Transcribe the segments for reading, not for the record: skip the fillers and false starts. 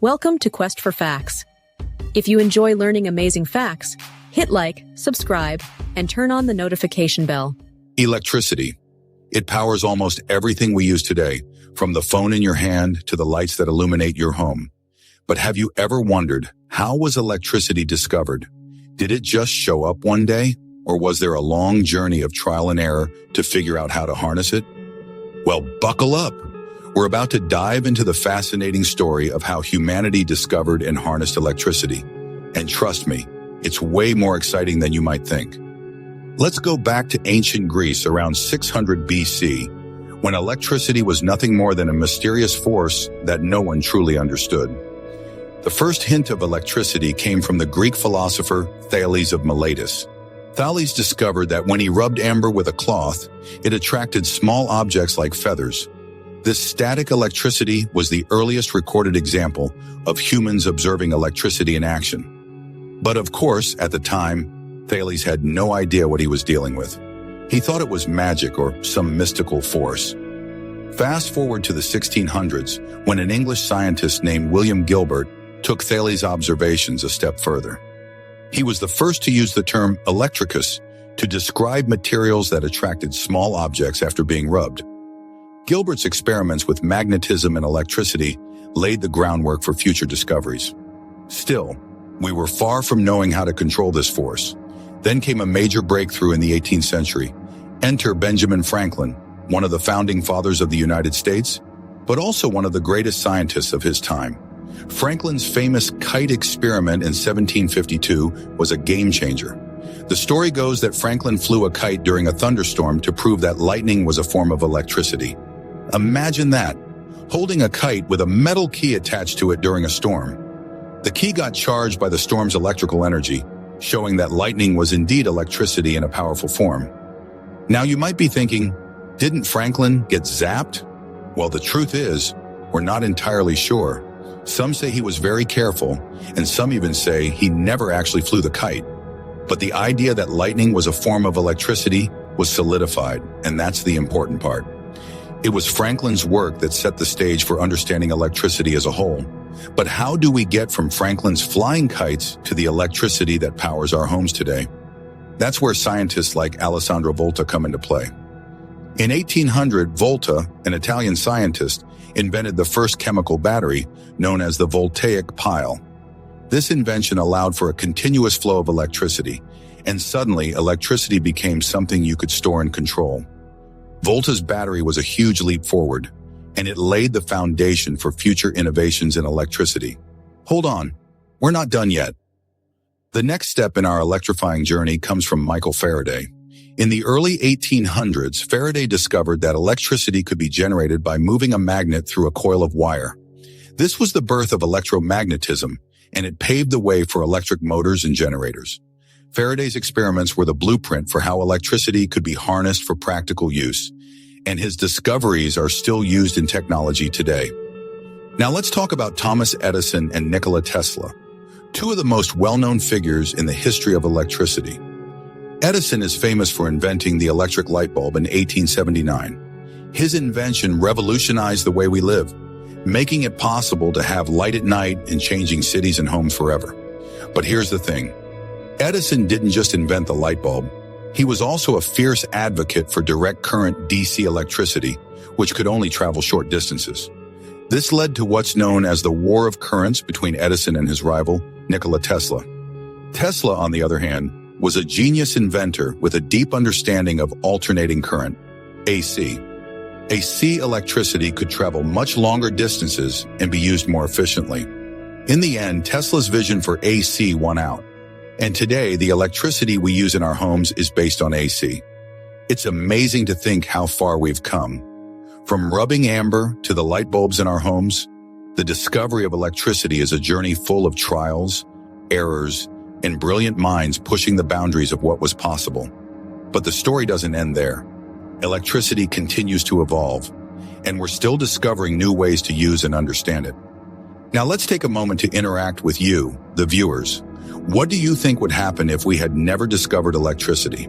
Welcome to Quest for Facts. If you enjoy learning amazing facts, hit like, subscribe, and turn on the notification bell. Electricity. It powers almost everything we use today, from the phone in your hand to the lights that illuminate your home. But have you ever wondered, how was electricity discovered? Did it just show up one day, or was there a long journey of trial and error to figure out how to harness it? Well, buckle up. We're about to dive into the fascinating story of how humanity discovered and harnessed electricity. And trust me, it's way more exciting than you might think. Let's go back to ancient Greece around 600 BC, when electricity was nothing more than a mysterious force that no one truly understood. The first hint of electricity came from the Greek philosopher Thales of Miletus. Thales discovered that when he rubbed amber with a cloth, it attracted small objects like feathers. This static electricity was the earliest recorded example of humans observing electricity in action. But of course, at the time, Thales had no idea what he was dealing with. He thought it was magic or some mystical force. Fast forward to the 1600s, when an English scientist named William Gilbert took Thales' observations a step further. He was the first to use the term electricus to describe materials that attracted small objects after being rubbed. Gilbert's experiments with magnetism and electricity laid the groundwork for future discoveries. Still, we were far from knowing how to control this force. Then came a major breakthrough in the 18th century. Enter Benjamin Franklin, one of the founding fathers of the United States, but also one of the greatest scientists of his time. Franklin's famous kite experiment in 1752 was a game changer. The story goes that Franklin flew a kite during a thunderstorm to prove that lightning was a form of electricity. Imagine that, holding a kite with a metal key attached to it during a storm. The key got charged by the storm's electrical energy, showing that lightning was indeed electricity in a powerful form. Now you might be thinking, didn't Franklin get zapped? Well, the truth is, we're not entirely sure. Some say he was very careful, and some even say he never actually flew the kite. But the idea that lightning was a form of electricity was solidified, and that's the important part. It was Franklin's work that set the stage for understanding electricity as a whole. But how do we get from Franklin's flying kites to the electricity that powers our homes today? That's where scientists like Alessandro Volta come into play. In 1800, Volta, an Italian scientist, invented the first chemical battery, known as the voltaic pile. This invention allowed for a continuous flow of electricity, and suddenly electricity became something you could store and control. Volta's battery was a huge leap forward, and it laid the foundation for future innovations in electricity. Hold on, we're not done yet. The next step in our electrifying journey comes from Michael Faraday. In the early 1800s, Faraday discovered that electricity could be generated by moving a magnet through a coil of wire. This was the birth of electromagnetism, and it paved the way for electric motors and generators. Faraday's experiments were the blueprint for how electricity could be harnessed for practical use, and his discoveries are still used in technology today. Now let's talk about Thomas Edison and Nikola Tesla, two of the most well-known figures in the history of electricity. Edison is famous for inventing the electric light bulb in 1879. His invention revolutionized the way we live, making it possible to have light at night and changing cities and homes forever. But here's the thing. Edison didn't just invent the light bulb. He was also a fierce advocate for direct current DC electricity, which could only travel short distances. This led to what's known as the war of currents between Edison and his rival, Nikola Tesla. Tesla, on the other hand, was a genius inventor with a deep understanding of alternating current, AC. AC electricity could travel much longer distances and be used more efficiently. In the end, Tesla's vision for AC won out. And today, the electricity we use in our homes is based on AC. It's amazing to think how far we've come. From rubbing amber to the light bulbs in our homes, the discovery of electricity is a journey full of trials, errors, and brilliant minds pushing the boundaries of what was possible. But the story doesn't end there. Electricity continues to evolve, and we're still discovering new ways to use and understand it. Now let's take a moment to interact with you, the viewers. What do you think would happen if we had never discovered electricity?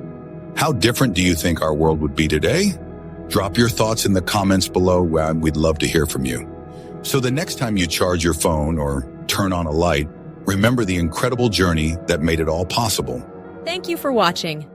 How different do you think our world would be today? Drop your thoughts in the comments below. We'd love to hear from you. So the next time you charge your phone or turn on a light, remember the incredible journey that made it all possible. Thank you for watching.